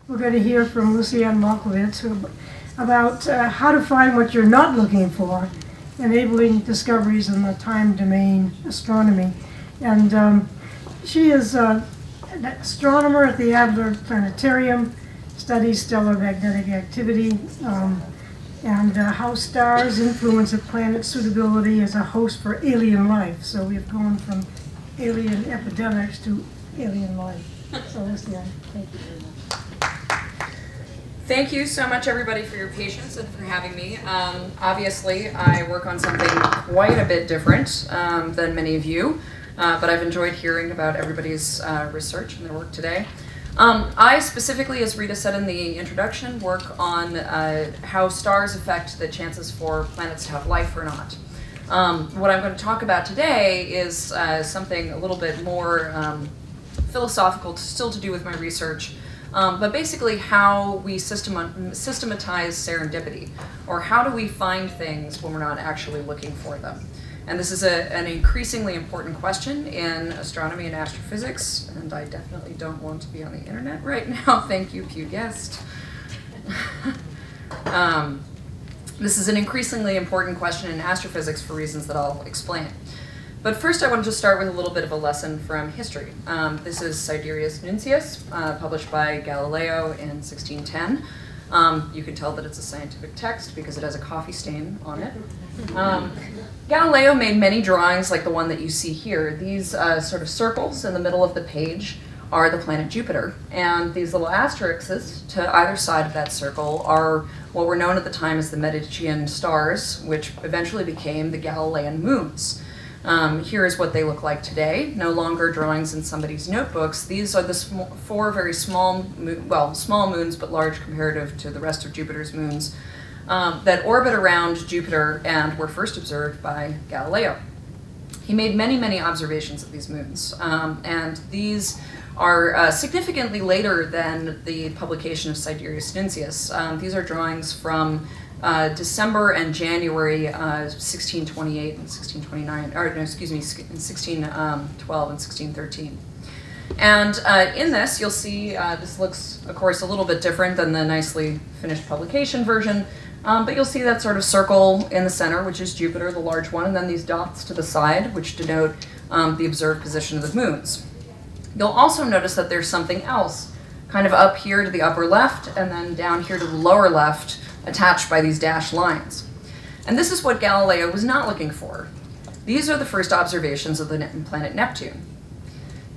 we're going to hear from Lucianne Walkowicz about how to find what you're not looking for, enabling discoveries in the time domain astronomy. And she is an astronomer at the Adler Planetarium, studies stellar magnetic activity, and how stars influence a planet's suitability as a host for alien life. So we've gone from alien epidemics to alien life. So Lucianne, thank you very much. Thank you so much, everybody, for your patience and for having me. Obviously, I work on something quite a bit different than many of you, but I've enjoyed hearing about everybody's research and their work today. I specifically, as Rita said in the introduction, work on how stars affect the chances for planets to have life or not. What I'm going to talk about today is something a little bit more philosophical, still to do with my research, but basically how we systematize serendipity, or how do we find things when we're not actually looking for them. And this is an increasingly important question in astronomy and astrophysics, and I definitely don't want to be on the internet right now. Thank you, Pew Guest. This is an increasingly important question in astrophysics for reasons that I'll explain. But first I wanted to start with a little bit of a lesson from history. This is Sidereus Nuncius, published by Galileo in 1610. You can tell that it's a scientific text because it has a coffee stain on it. Galileo made many drawings like the one that you see here. These sort of circles in the middle of the page are the planet Jupiter. And these little asterisks to either side of that circle are what were known at the time as the Medicean stars, which eventually became the Galilean moons. Here is what they look like today. No longer drawings in somebody's notebooks. These are the four very small, small moons, but large comparative to the rest of Jupiter's moons, that orbit around Jupiter and were first observed by Galileo. He made many, many observations of these moons, and these are significantly later than the publication of Sidereus Nuncius. These are drawings from December and January 1628 and 1629, or no, excuse me, 1612 and 1613. And in this, you'll see, this looks, of course, a little bit different than the nicely finished publication version, but you'll see that sort of circle in the center, which is Jupiter, the large one, and then these dots to the side, which denote the observed position of the moons. You'll also notice that there's something else, kind of up here to the upper left, and then down here to the lower left, attached by these dashed lines. And this is what Galileo was not looking for. These are the first observations of the planet Neptune.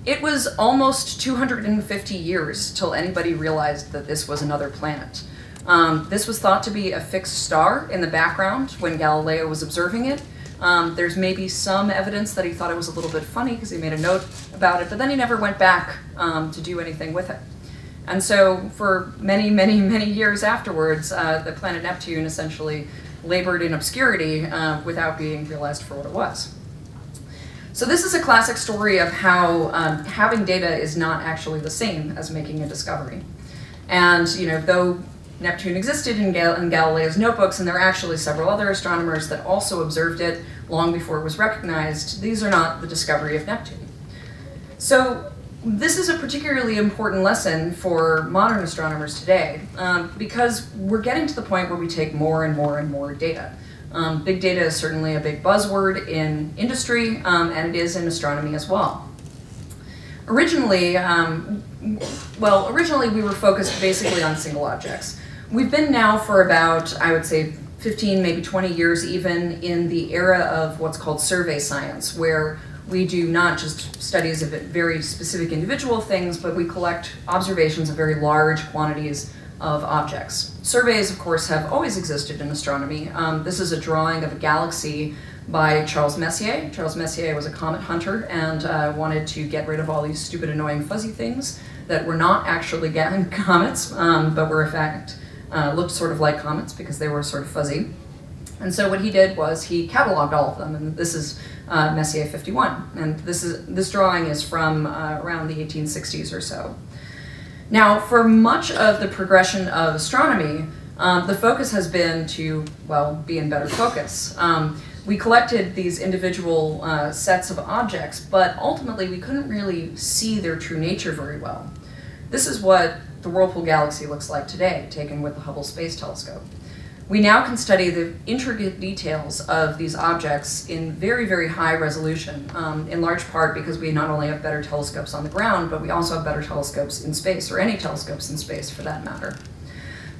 It was almost 250 years till anybody realized that this was another planet. This was thought to be a fixed star in the background when Galileo was observing it. There's maybe some evidence that he thought it was a little bit funny because he made a note about it, but then he never went back to do anything with it. And so for many, many, many years afterwards, the planet Neptune essentially labored in obscurity without being realized for what it was. So this is a classic story of how having data is not actually the same as making a discovery. And though Neptune existed in Galileo's notebooks, and there are actually several other astronomers that also observed it long before it was recognized, these are not the discovery of Neptune. So this is a particularly important lesson for modern astronomers today, because we're getting to the point where we take more and more and more data. Big data is certainly a big buzzword in industry, and it is in astronomy as well. Originally, we were focused basically on single objects. We've been now for about, I would say, 15, maybe 20 years even, in the era of what's called survey science, where we do not just studies of very specific individual things, but we collect observations of very large quantities of objects. Surveys, of course, have always existed in astronomy. This is a drawing of a galaxy by Charles Messier. Charles Messier was a comet hunter and wanted to get rid of all these stupid, annoying, fuzzy things that were not actually comets, but were in fact looked sort of like comets because they were sort of fuzzy. And so what he did was he cataloged all of them, and this is Messier 51. And this drawing is from around the 1860s or so. Now, for much of the progression of astronomy, the focus has been to, be in better focus. We collected these individual sets of objects, but ultimately we couldn't really see their true nature very well. This is what the Whirlpool galaxy looks like today, taken with the Hubble Space Telescope. We now can study the intricate details of these objects in very, very high resolution, in large part because we not only have better telescopes on the ground, but we also have better telescopes in space, or any telescopes in space for that matter.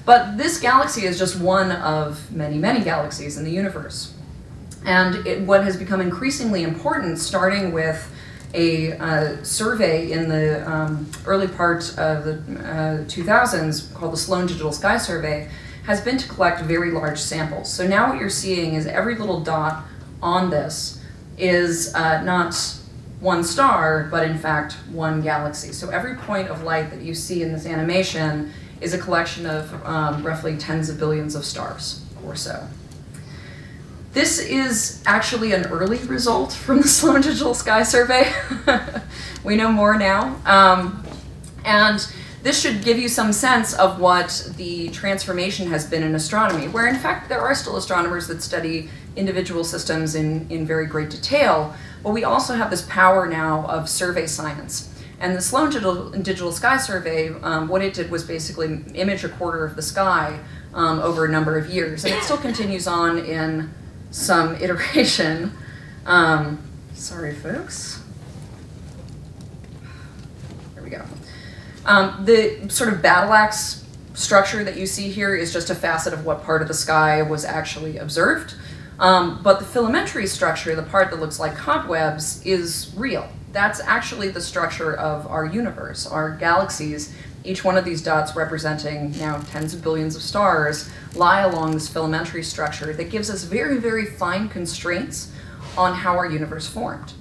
But this galaxy is just one of many, many galaxies in the universe. And what has become increasingly important, starting with a survey in the early part of the 2000s called the Sloan Digital Sky Survey, has been to collect very large samples. So now what you're seeing is every little dot on this is not one star, but in fact one galaxy. So every point of light that you see in this animation is a collection of roughly tens of billions of stars or so. This is actually an early result from the Sloan Digital Sky Survey. We know more now. And this should give you some sense of what the transformation has been in astronomy, where in fact there are still astronomers that study individual systems in very great detail, but we also have this power now of survey science. And the Sloan Digital Sky Survey, what it did was basically image a quarter of the sky over a number of years, and it still continues on in some iteration. Sorry folks. There we go. The sort of battle axe structure that you see here is just a facet of what part of the sky was actually observed. But the filamentary structure, the part that looks like cobwebs, is real. That's actually the structure of our universe, our galaxies. Each one of these dots representing now tens of billions of stars lie along this filamentary structure that gives us very, very fine constraints on how our universe formed.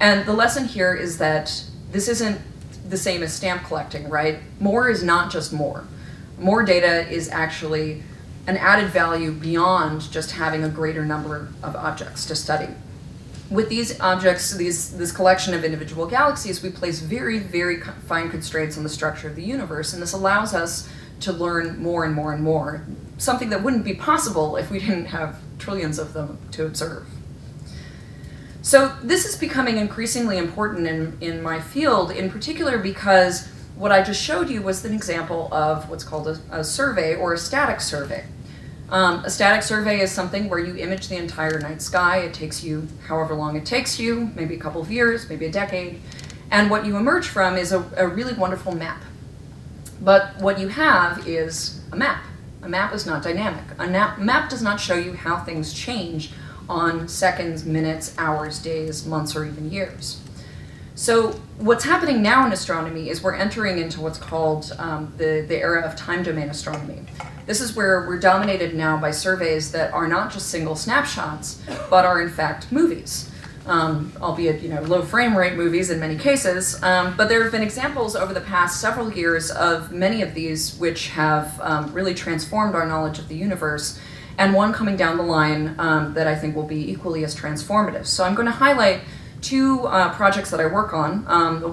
And the lesson here is that this isn't the same as stamp collecting, right? More is not just more. More data is actually an added value beyond just having a greater number of objects to study. With these objects, this collection of individual galaxies, we place very, very fine constraints on the structure of the universe, and this allows us to learn more and more and more, something that wouldn't be possible if we didn't have trillions of them to observe. So this is becoming increasingly important in my field, in particular because what I just showed you was an example of what's called a survey or a static survey. A static survey is something where you image the entire night sky. It takes you however long it takes you, maybe a couple of years, maybe a decade, and what you emerge from is a really wonderful map. But what you have is a map. A map is not dynamic. A map does not show you how things change on seconds, minutes, hours, days, months, or even years. So what's happening now in astronomy is we're entering into what's called the era of time domain astronomy. This is where we're dominated now by surveys that are not just single snapshots, but are in fact movies. Albeit, low frame rate movies in many cases, but there have been examples over the past several years of many of these which have really transformed our knowledge of the universe, and one coming down the line that I think will be equally as transformative. So I'm going to highlight two projects that I work on.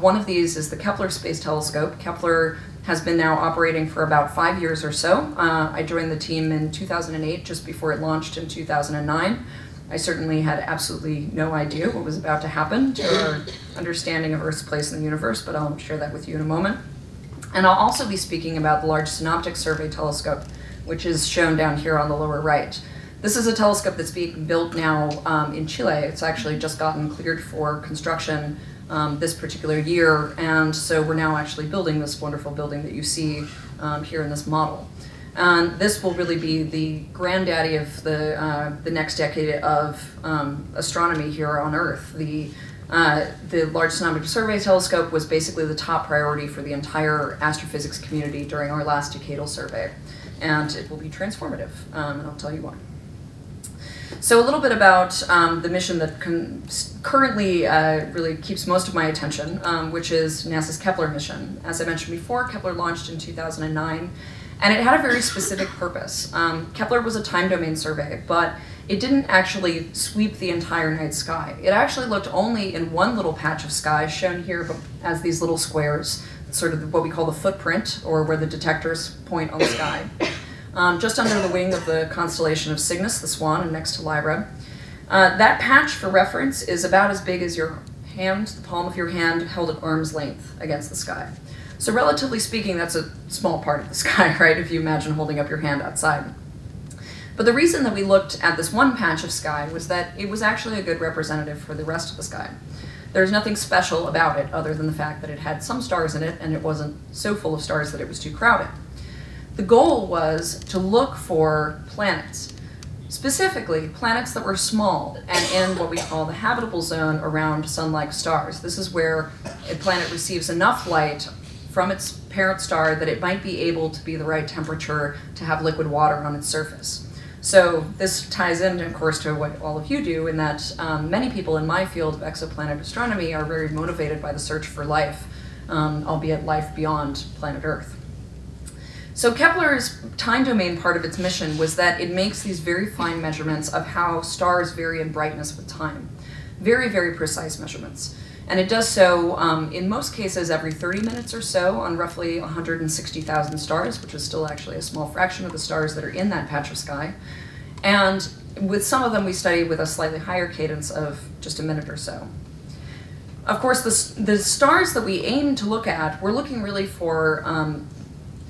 One of these is the Kepler Space Telescope. Kepler has been now operating for about 5 years or so. I joined the team in 2008, just before it launched in 2009. I certainly had absolutely no idea what was about to happen to our understanding of Earth's place in the universe, but I'll share that with you in a moment. And I'll also be speaking about the Large Synoptic Survey Telescope, which is shown down here on the lower right. This is a telescope that's being built now in Chile. It's actually just gotten cleared for construction this particular year, and so we're now actually building this wonderful building that you see here in this model. And this will really be the granddaddy of the next decade of astronomy here on Earth. The Large Synoptic Survey Telescope was basically the top priority for the entire astrophysics community during our last decadal survey, and it will be transformative, and I'll tell you why. So a little bit about the mission that currently really keeps most of my attention, which is NASA's Kepler mission. As I mentioned before, Kepler launched in 2009, and it had a very specific purpose. Kepler was a time domain survey, but it didn't actually sweep the entire night sky. It actually looked only in one little patch of sky, shown here as these little squares, sort of what we call the footprint, or where the detectors point on the sky. Just under the wing of the constellation of Cygnus, the Swan, and next to Lyra. That patch, for reference, is about as big as your hand, the palm of your hand, held at arm's length against the sky. So relatively speaking, that's a small part of the sky, right, if you imagine holding up your hand outside. But the reason that we looked at this one patch of sky was that it was actually a good representative for the rest of the sky. There's nothing special about it other than the fact that it had some stars in it and it wasn't so full of stars that it was too crowded. The goal was to look for planets, specifically planets that were small and in what we call the habitable zone around sun-like stars. This is where a planet receives enough light from its parent star that it might be able to be the right temperature to have liquid water on its surface. So this ties in, of course, to what all of you do, in that many people in my field of exoplanet astronomy are very motivated by the search for life, albeit life beyond planet Earth. So Kepler's time domain part of its mission was that it makes these very fine measurements of how stars vary in brightness with time. Very, very precise measurements. And it does so, in most cases, every 30 minutes or so on roughly 160,000 stars, which is still actually a small fraction of the stars that are in that patch of sky. And with some of them, we study with a slightly higher cadence of just a minute or so. Of course, the stars that we aim to look at, we're looking really for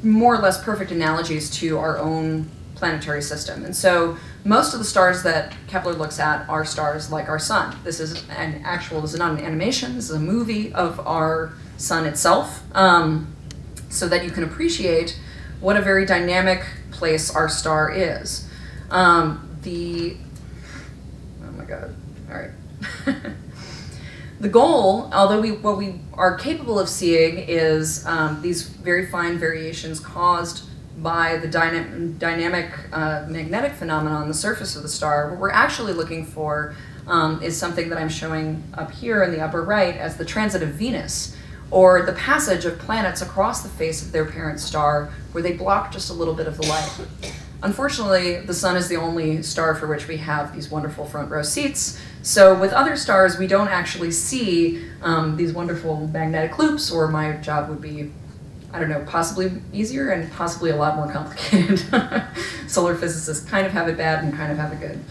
more or less perfect analogies to our own planetary system. And so most of the stars that Kepler looks at are stars like our sun. This is this is not an animation, this is a movie of our sun itself, so that you can appreciate what a very dynamic place our star is. Oh my God, all right. The goal, although what we are capable of seeing is these very fine variations caused by the dynamic magnetic phenomenon on the surface of the star, what we're actually looking for is something that I'm showing up here in the upper right as the transit of Venus, or the passage of planets across the face of their parent star where they block just a little bit of the light. Unfortunately, the sun is the only star for which we have these wonderful front row seats. So with other stars, we don't actually see these wonderful magnetic loops, or my job would be, I don't know, possibly easier and possibly a lot more complicated. Solar physicists kind of have it bad and kind of have it good.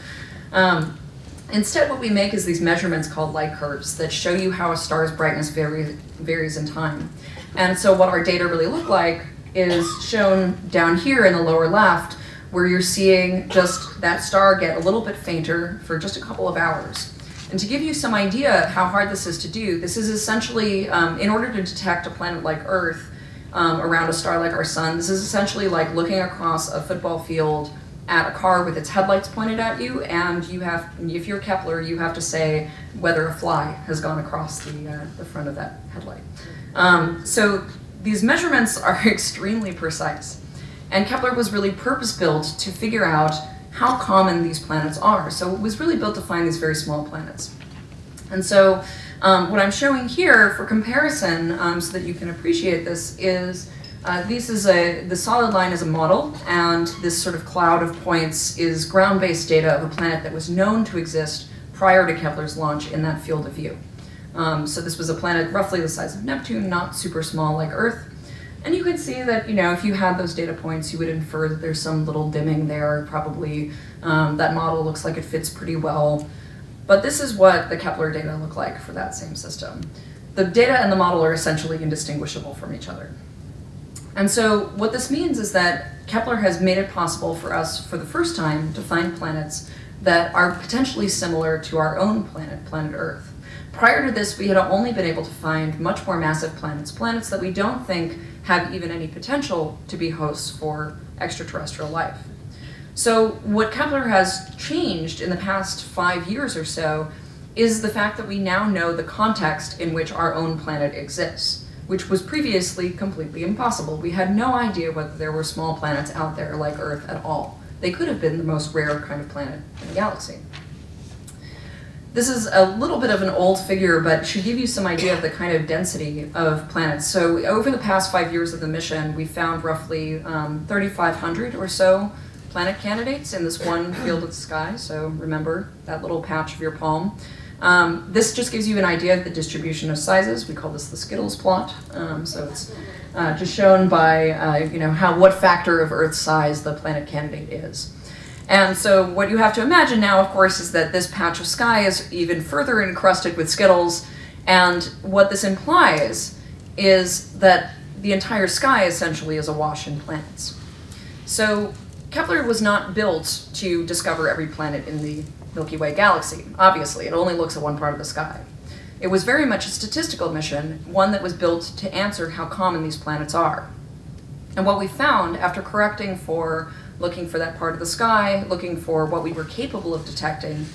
Instead, what we make is these measurements called light curves that show you how a star's brightness varies in time. And so what our data really look like is shown down here in the lower left, where you're seeing just that star get a little bit fainter for just a couple of hours. And to give you some idea how hard this is to do, this is essentially, in order to detect a planet like Earth around a star like our sun, this is essentially like looking across a football field at a car with its headlights pointed at you, and you have, if you're Kepler, you have to say whether a fly has gone across the front of that headlight. So these measurements are extremely precise. And Kepler was really purpose-built to figure out how common these planets are. So it was really built to find these very small planets. And so what I'm showing here for comparison, so that you can appreciate this, is the solid line is a model, and this sort of cloud of points is ground-based data of a planet that was known to exist prior to Kepler's launch in that field of view. So this was a planet roughly the size of Neptune, not super small like Earth. And you could see that, you know, if you had those data points, you would infer that there's some little dimming there. Probably that model looks like it fits pretty well. But this is what the Kepler data look like for that same system. The data and the model are essentially indistinguishable from each other. And so what this means is that Kepler has made it possible for us, for the first time, to find planets that are potentially similar to our own planet, planet Earth. Prior to this, we had only been able to find much more massive planets, planets that we don't think have even any potential to be hosts for extraterrestrial life. So what Kepler has changed in the past 5 years or so is the fact that we now know the context in which our own planet exists, which was previously completely impossible. We had no idea whether there were small planets out there like Earth at all. They could have been the most rare kind of planet in the galaxy. This is a little bit of an old figure, but should give you some idea of the kind of density of planets. So over the past 5 years of the mission, we found roughly 3,500 or so planet candidates in this one field of the sky. So remember that little patch of your palm. This just gives you an idea of the distribution of sizes. We call this the Skittles plot. So it's just shown by you know, what factor of Earth's size the planet candidate is. And so what you have to imagine now, of course, is that this patch of sky is even further encrusted with Skittles, and what this implies is that the entire sky essentially is awash in planets. So Kepler was not built to discover every planet in the Milky Way galaxy. Obviously, it only looks at one part of the sky. It was very much a statistical mission, one that was built to answer how common these planets are. And what we found after correcting for looking for that part of the sky, looking for what we were capable of detecting,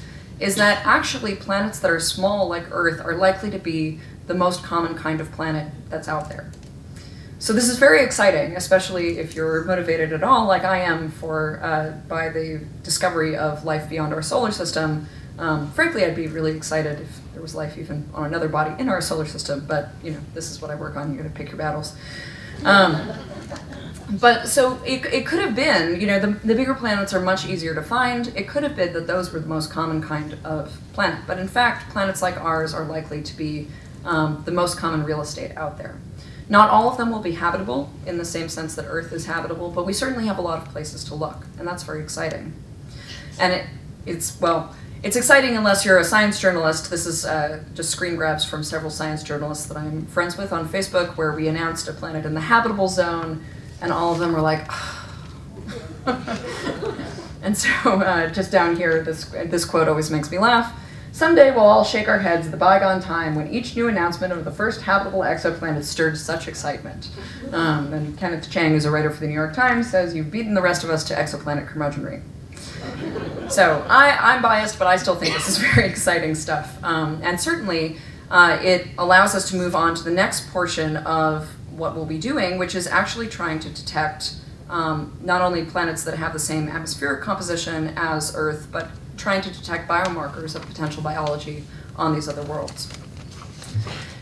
is that actually planets that are small like Earth are likely to be the most common kind of planet that's out there. So this is very exciting, especially if you're motivated at all, like I am, by the discovery of life beyond our solar system. Frankly, I'd be really excited if there was life even on another body in our solar system, but this is what I work on. You got to pick your battles. But so it could have been, the bigger planets are much easier to find. It could have been that those were the most common kind of planet. But in fact, planets like ours are likely to be the most common real estate out there. Not all of them will be habitable in the same sense that Earth is habitable, but we certainly have a lot of places to look, and that's very exciting. And it's exciting unless you're a science journalist. This is just screen grabs from several science journalists that I'm friends with on Facebook, where we announced a planet in the habitable zone, and all of them were like, and so just down here, this quote always makes me laugh. Someday we'll all shake our heads at the bygone time when each new announcement of the first habitable exoplanet stirred such excitement. And Kenneth Chang, who's a writer for the New York Times, says, "You've beaten the rest of us to exoplanet curmudgeonry." So I'm biased, but I still think this is very exciting stuff. And certainly it allows us to move on to the next portion of what we'll be doing, which is actually trying to detect not only planets that have the same atmospheric composition as Earth, but trying to detect biomarkers of potential biology on these other worlds.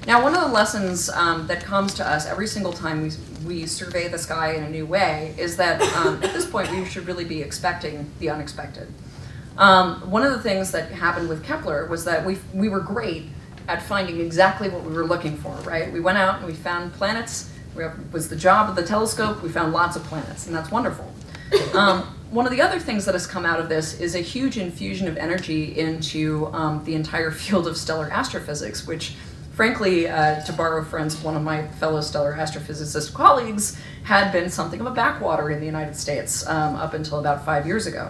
Now, one of the lessons that comes to us every single time we survey the sky in a new way is that at this point we should really be expecting the unexpected. One of the things that happened with Kepler was that we were great at finding exactly what we were looking for, right? We went out and we found planets. It was the job of the telescope. We found lots of planets, and that's wonderful. One of the other things that has come out of this is a huge infusion of energy into the entire field of stellar astrophysics, which, frankly, to borrow friends of one of my fellow stellar astrophysicist colleagues, had been something of a backwater in the United States up until about 5 years ago.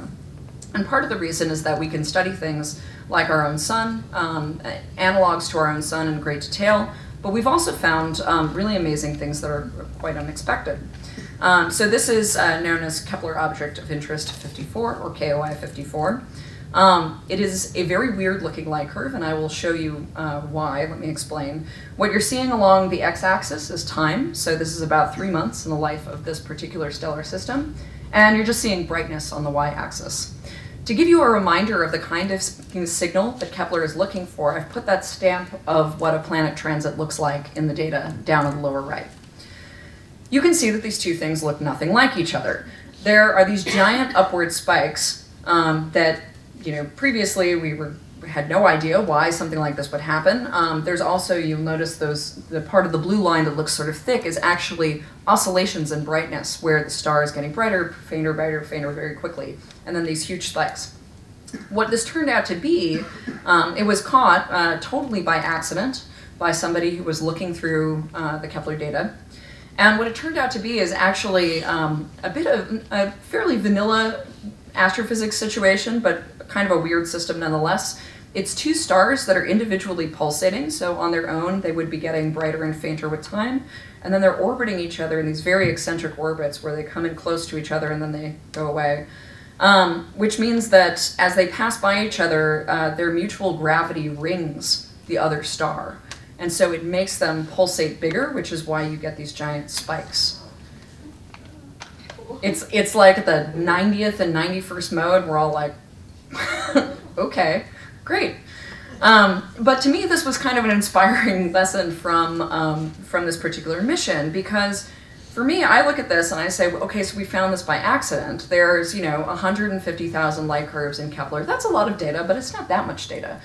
And part of the reason is that we can study things like our own sun, analogs to our own sun in great detail, but we've also found really amazing things that are quite unexpected. So this is known as Kepler Object of Interest 54, or KOI 54. It is a very weird looking light curve, and I will show you why. Let me explain. What you're seeing along the x-axis is time, so this is about 3 months in the life of this particular stellar system, and you're just seeing brightness on the y-axis. To give you a reminder of the kind of signal that Kepler is looking for, I've put that stamp of what a planet transit looks like in the data down in the lower right. You can see that these two things look nothing like each other. There are these giant upward spikes that, previously we had no idea why something like this would happen. There's also, you'll notice the part of the blue line that looks sort of thick is actually oscillations in brightness, where the star is getting brighter, fainter, very quickly, and then these huge spikes. What this turned out to be, it was caught totally by accident by somebody who was looking through the Kepler data. And what it turned out to be is actually a bit of a fairly vanilla astrophysics situation, but kind of a weird system nonetheless. It's two stars that are individually pulsating, so on their own they would be getting brighter and fainter with time, and then they're orbiting each other in these very eccentric orbits where they come in close to each other and then they go away. Which means that as they pass by each other, their mutual gravity rings the other star. And so it makes them pulsate bigger, which is why you get these giant spikes. It's like the 90th and 91st mode. We're all like, okay, great. But to me, this was kind of an inspiring lesson from this particular mission, because for me, I look at this and I say, okay, so we found this by accident. There's, 150,000 light curves in Kepler. That's a lot of data, but it's not that much data.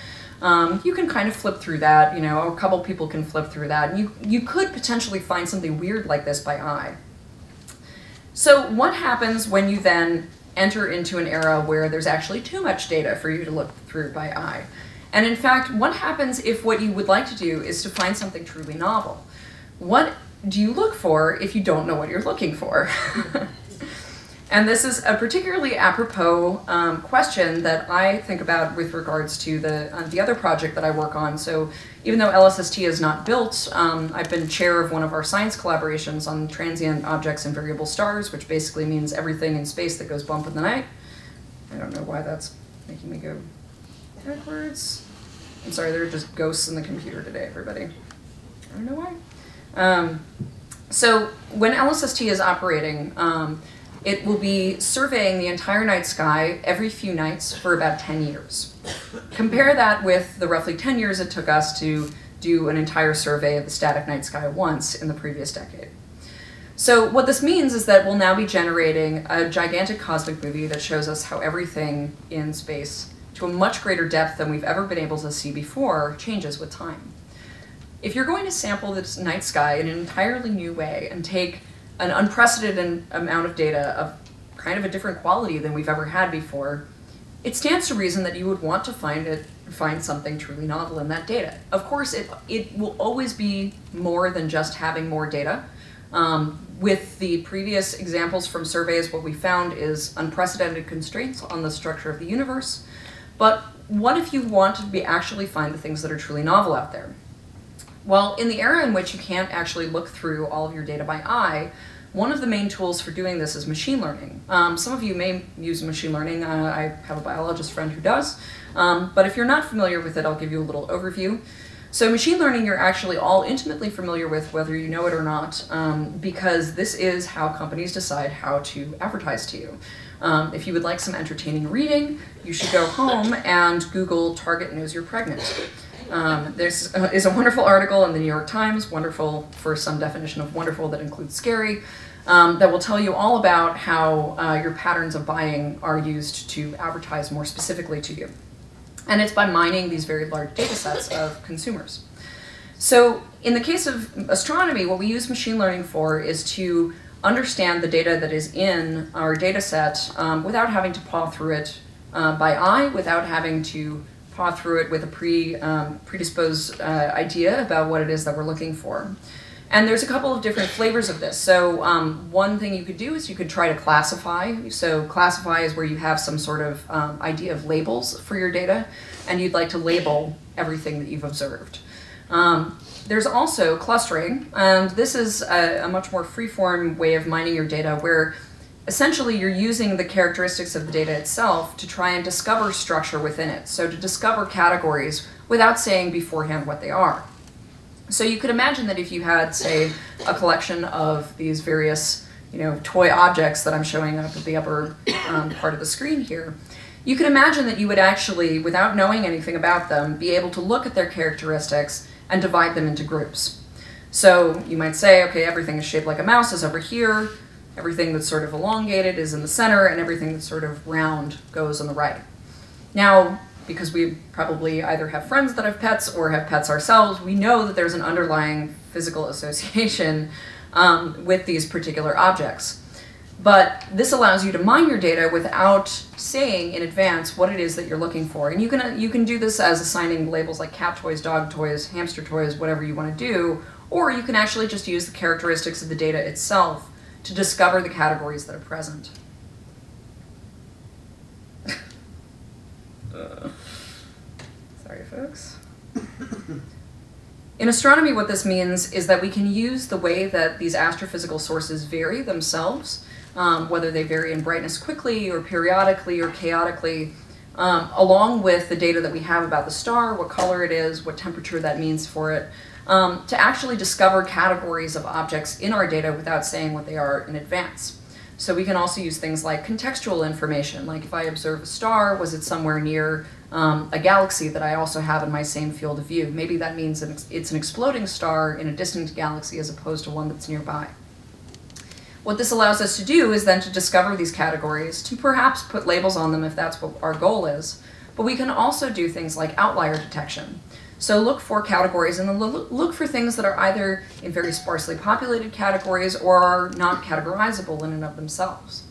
You can kind of flip through that, a couple people can flip through that, and you could potentially find something weird like this by eye. So what happens when you then enter into an era where there's actually too much data for you to look through by eye? And in fact, what happens if what you would like to do is to find something truly novel? What do you look for if you don't know what you're looking for? And this is a particularly apropos question that I think about with regards to the other project that I work on. So even though LSST is not built, I've been chair of one of our science collaborations on transient objects and variable stars, which basically means everything in space that goes bump in the night. I don't know why that's making me go backwards. I'm sorry, there are just ghosts in the computer today, everybody. I don't know why. So when LSST is operating, it will be surveying the entire night sky every few nights for about 10 years. Compare that with the roughly 10 years it took us to do an entire survey of the static night sky once in the previous decade. So what this means is that we'll now be generating a gigantic cosmic movie that shows us how everything in space, to a much greater depth than we've ever been able to see before, changes with time. If you're going to sample this night sky in an entirely new way and take an unprecedented amount of data of kind of a different quality than we've ever had before, it stands to reason that you would want to find something truly novel in that data. Of course, it will always be more than just having more data. With the previous examples from surveys, what we found is unprecedented constraints on the structure of the universe. But what if you want to actually find the things that are truly novel out there? Well, in the era in which you can't actually look through all of your data by eye, one of the main tools for doing this is machine learning. Some of you may use machine learning. I have a biologist friend who does. But if you're not familiar with it, I'll give you a little overview. So machine learning you're actually all intimately familiar with, whether you know it or not, because this is how companies decide how to advertise to you. If you would like some entertaining reading, you should go home and Google Target knows you're pregnant. There's is a wonderful article in the New York Times, wonderful for some definition of wonderful that includes scary, that will tell you all about how your patterns of buying are used to advertise more specifically to you. And it's by mining these very large data sets of consumers. So in the case of astronomy, what we use machine learning for is to understand the data that is in our data set without having to paw through it by eye, without having to paw through it with a predisposed idea about what it is that we're looking for. And there's a couple of different flavors of this. So one thing you could do is you could try to classify. So classify is where you have some sort of idea of labels for your data, and you'd like to label everything that you've observed. There's also clustering, and this is a much more free-form way of mining your data where essentially you're using the characteristics of the data itself to try and discover structure within it. So to discover categories without saying beforehand what they are. So you could imagine that if you had, say, a collection of these various, toy objects that I'm showing up at the upper part of the screen here, you could imagine that you would actually, without knowing anything about them, be able to look at their characteristics and divide them into groups. So you might say, okay, everything is shaped like a mouse is over here, everything that's sort of elongated is in the center, and everything that's sort of round goes on the right. Now, because we probably either have friends that have pets or have pets ourselves, we know that there's an underlying physical association with these particular objects. But this allows you to mine your data without saying in advance what it is that you're looking for. And you can do this as assigning labels like cat toys, dog toys, hamster toys, whatever you want to do, or you can actually just use the characteristics of the data itself to discover the categories that are present. Sorry, folks. In astronomy, what this means is that we can use the way that these astrophysical sources vary themselves, whether they vary in brightness quickly or periodically or chaotically, along with the data that we have about the star, what color it is, what temperature that means for it, to actually discover categories of objects in our data without saying what they are in advance. So we can also use things like contextual information, like if I observe a star, was it somewhere near a galaxy that I also have in my same field of view? Maybe that means that it's an exploding star in a distant galaxy as opposed to one that's nearby. What this allows us to do is then to discover these categories, to perhaps put labels on them if that's what our goal is, but we can also do things like outlier detection. So look for categories and look for things that are either in very sparsely populated categories or are not categorizable in and of themselves.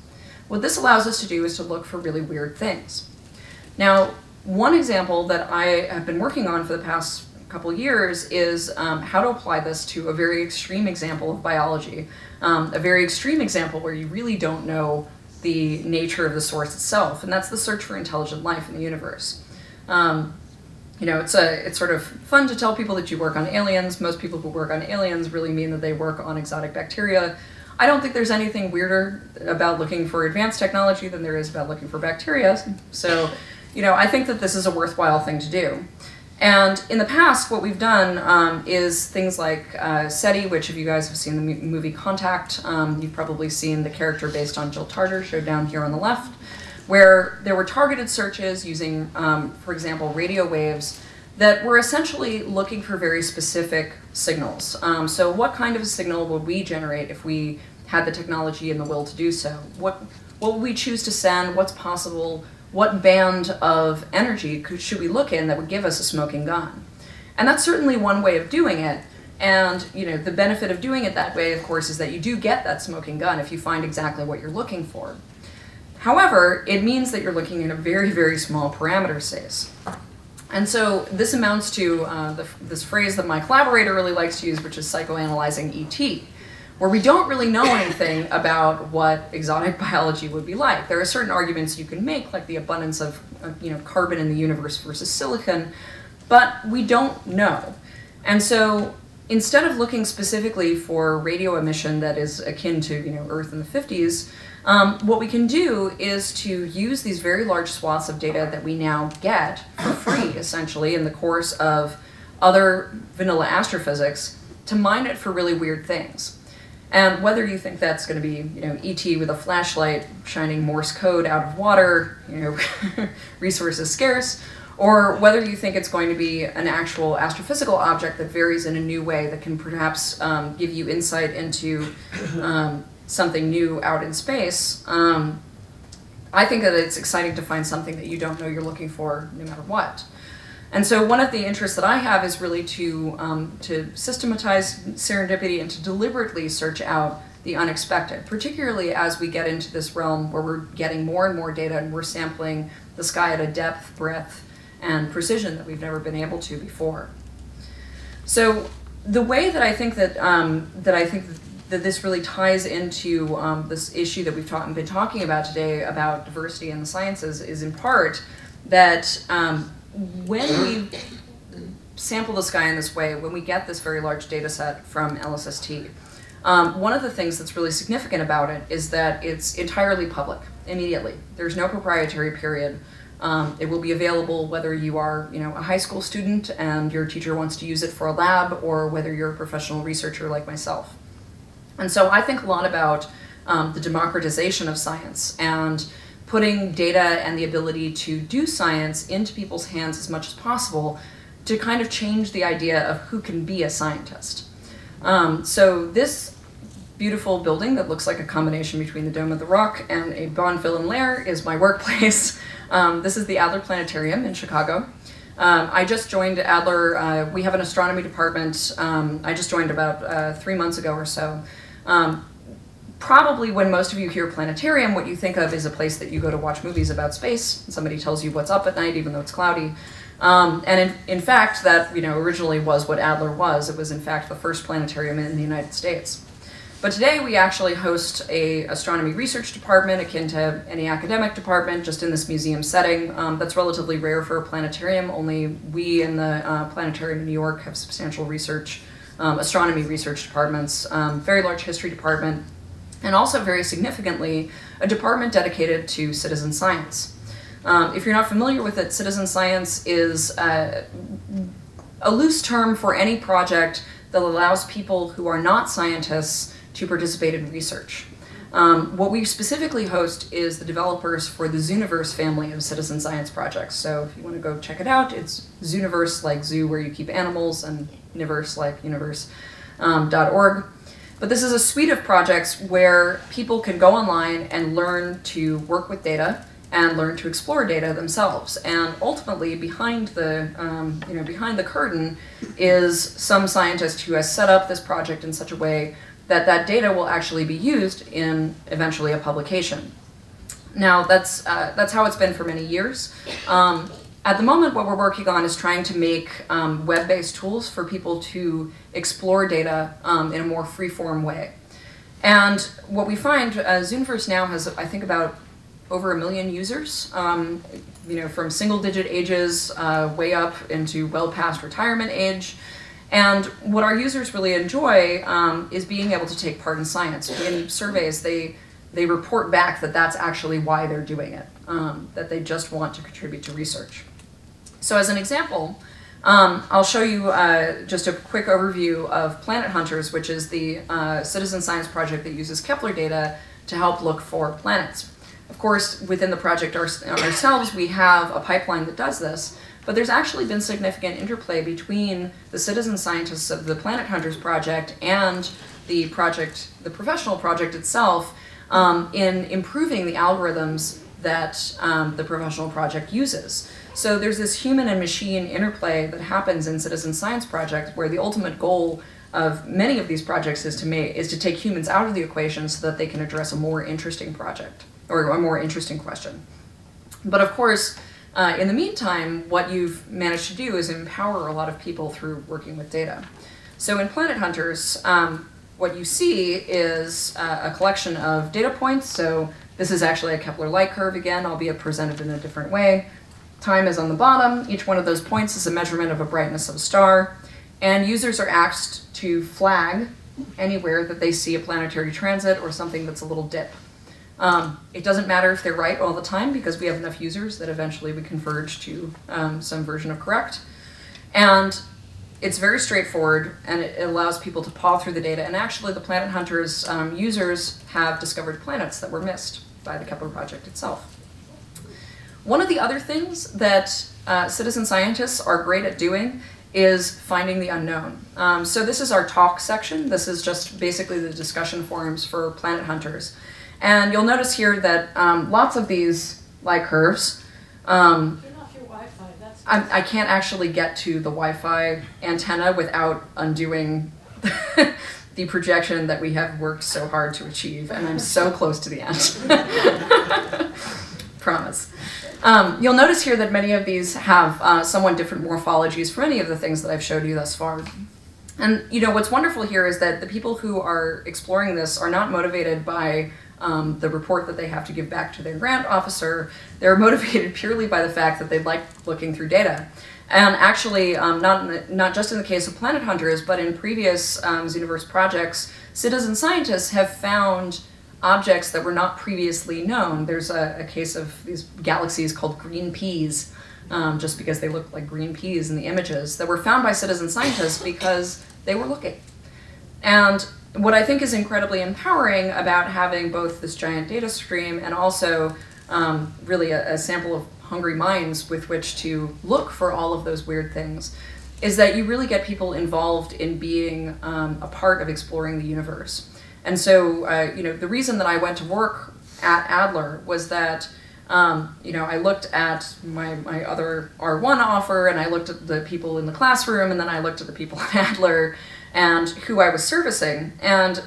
What this allows us to do is to look for really weird things. Now, one example that I have been working on for the past couple years is how to apply this to a very extreme example of biology, a very extreme example where you really don't know the nature of the source itself, and that's the search for intelligent life in the universe. You know, it's sort of fun to tell people that you work on aliens. Most people who work on aliens really mean that they work on exotic bacteria. I don't think there's anything weirder about looking for advanced technology than there is about looking for bacteria. So, you know, I think that this is a worthwhile thing to do. And in the past, what we've done is things like SETI, which if you guys have seen the movie Contact, you've probably seen the character based on Jill Tarter, showed down here on the left, where there were targeted searches using, for example, radio waves that were essentially looking for very specific signals. So what kind of a signal would we generate if we had the technology and the will to do so? What would we choose to send? What's possible? What band of energy should we look in that would give us a smoking gun? And that's certainly one way of doing it. And you know, the benefit of doing it that way, of course, is that you do get that smoking gun if you find exactly what you're looking for. However, it means that you're looking in a very, very small parameter space. And so this amounts to this phrase that my collaborator really likes to use, which is psychoanalyzing ET, where we don't really know anything about what exotic biology would be like. There are certain arguments you can make, like the abundance of you know, carbon in the universe versus silicon, but we don't know. And so instead of looking specifically for radio emission that is akin to, you know, Earth in the 50s, what we can do is to use these very large swaths of data that we now get for free, essentially, in the course of other vanilla astrophysics, to mine it for really weird things. And whether you think that's going to be, you know, ET with a flashlight shining Morse code out of water, you know, resources scarce, or whether you think it's going to be an actual astrophysical object that varies in a new way that can perhaps give you insight into something new out in space, I think that it's exciting to find something that you don't know you're looking for no matter what. And so one of the interests that I have is really to systematize serendipity and to deliberately search out the unexpected, particularly as we get into this realm where we're getting more and more data and we're sampling the sky at a depth, breadth, and precision that we've never been able to before. So the way that I think that that this really ties into this issue that we've been talking about today about diversity in the sciences is in part that when we sample the sky in this way, when we get this very large data set from LSST, one of the things that's really significant about it is that it's entirely public immediately. There's no proprietary period. It will be available whether you are, you know, a high school student and your teacher wants to use it for a lab, or whether you're a professional researcher like myself. And so I think a lot about the democratization of science and putting data and the ability to do science into people's hands as much as possible to kind of change the idea of who can be a scientist. So this beautiful building that looks like a combination between the Dome of the Rock and a Bonfilm lair is my workplace. This is the Adler Planetarium in Chicago. I just joined Adler. We have an astronomy department. I just joined about 3 months ago or so. Probably when most of you hear planetarium, what you think of is a place that you go to watch movies about space. Somebody tells you what's up at night, even though it's cloudy. And in fact, that, you know, originally was what Adler was. It was in fact the first planetarium in the United States. But today we actually host a astronomy research department akin to any academic department, just in this museum setting. That's relatively rare for a planetarium. Only we in the planetarium in New York have substantial research, astronomy research departments, very large history department, and also very significantly, a department dedicated to citizen science. If you're not familiar with it, citizen science is a loose term for any project that allows people who are not scientists to participate in research. What we specifically host is the developers for the Zooniverse family of citizen science projects. So if you want to go check it out, it's Zooniverse, like zoo where you keep animals, and universe like universe.org. But this is a suite of projects where people can go online and learn to work with data and learn to explore data themselves. And ultimately, behind the behind the curtain is some scientist who has set up this project in such a way that that data will actually be used in eventually a publication. Now that's how it's been for many years. At the moment, what we're working on is trying to make web-based tools for people to explore data in a more free-form way. And what we find, Zooniverse now has, I think, about over 1 million users, from single-digit ages way up into well past retirement age. And what our users really enjoy is being able to take part in science. In surveys, they report back that that's actually why they're doing it, that they just want to contribute to research. So as an example, I'll show you just a quick overview of Planet Hunters, which is the citizen science project that uses Kepler data to help look for planets. Of course, within the project ourselves, we have a pipeline that does this, but there's actually been significant interplay between the citizen scientists of the Planet Hunters project and the professional project itself in improving the algorithms that the professional project uses. So there's this human and machine interplay that happens in citizen science projects where the ultimate goal of many of these projects is to take humans out of the equation so that they can address a more interesting project or a more interesting question. But of course, in the meantime, what you've managed to do is empower a lot of people through working with data. So in Planet Hunters, what you see is a collection of data points. So this is actually a Kepler light curve again, albeit presented in a different way. Time is on the bottom. Each one of those points is a measurement of a brightness of a star. And users are asked to flag anywhere that they see a planetary transit or something that's a little dip. It doesn't matter if they're right all the time because we have enough users that eventually we converge to some version of correct. And it's very straightforward, and it allows people to paw through the data. And actually, the Planet Hunters users have discovered planets that were missed by the Kepler project itself. One of the other things that citizen scientists are great at doing is finding the unknown. So this is our talk section. This is just basically the discussion forums for Planet Hunters. And you'll notice here that lots of these light curves, I can't actually get to the Wi-Fi antenna without undoing the projection that we have worked so hard to achieve, and I'm so close to the end. Promise. You'll notice here that many of these have somewhat different morphologies from any of the things that I've showed you thus far. And what's wonderful here is that the people who are exploring this are not motivated by the report that they have to give back to their grant officer. They're motivated purely by the fact that they like looking through data. And actually, not just in the case of Planet Hunters, but in previous Zooniverse projects, citizen scientists have found objects that were not previously known. There's a case of these galaxies called green peas, just because they look like green peas in the images, that were found by citizen scientists because they were looking. And what I think is incredibly empowering about having both this giant data stream and also really a sample of hungry minds with which to look for all of those weird things is that you really get people involved in being a part of exploring the universe. And so, the reason that I went to work at Adler was that, I looked at my other R1 offer, and I looked at the people in the classroom, and then I looked at the people at Adler, and who I was servicing. And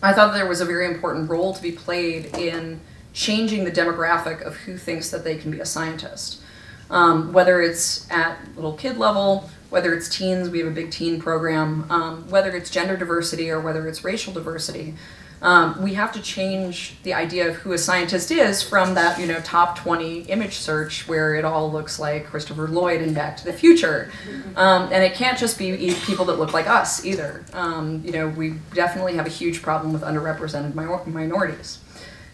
I thought there was a very important role to be played in changing the demographic of who thinks that they can be a scientist. Whether it's at little kid level, whether it's teens, we have a big teen program, whether it's gender diversity or whether it's racial diversity. We have to change the idea of who a scientist is from that, top 20 image search where it all looks like Christopher Lloyd in Back to the Future. And it can't just be people that look like us either. We definitely have a huge problem with underrepresented minorities.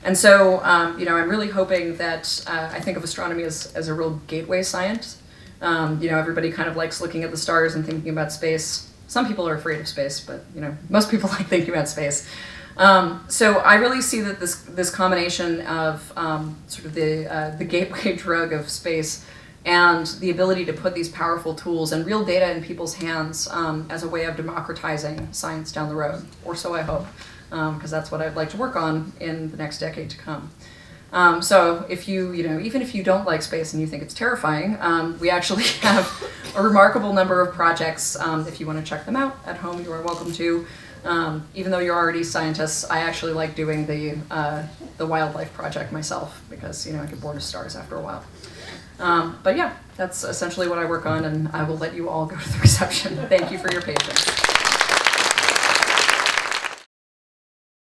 And so, I'm really hoping that I think of astronomy as a real gateway science. Everybody kind of likes looking at the stars and thinking about space. Some people are afraid of space, but most people like thinking about space. So I really see that this combination of sort of the gateway drug of space and the ability to put these powerful tools and real data in people's hands as a way of democratizing science down the road, or so I hope, because that's what I'd like to work on in the next decade to come. So if even if you don't like space and you think it's terrifying, we actually have a remarkable number of projects. If you want to check them out at home, you are welcome to. Even though you're already scientists, I actually like doing the wildlife project myself because I get bored of stars after a while. But yeah, that's essentially what I work on, and I will let you all go to the reception. Thank you for your patience.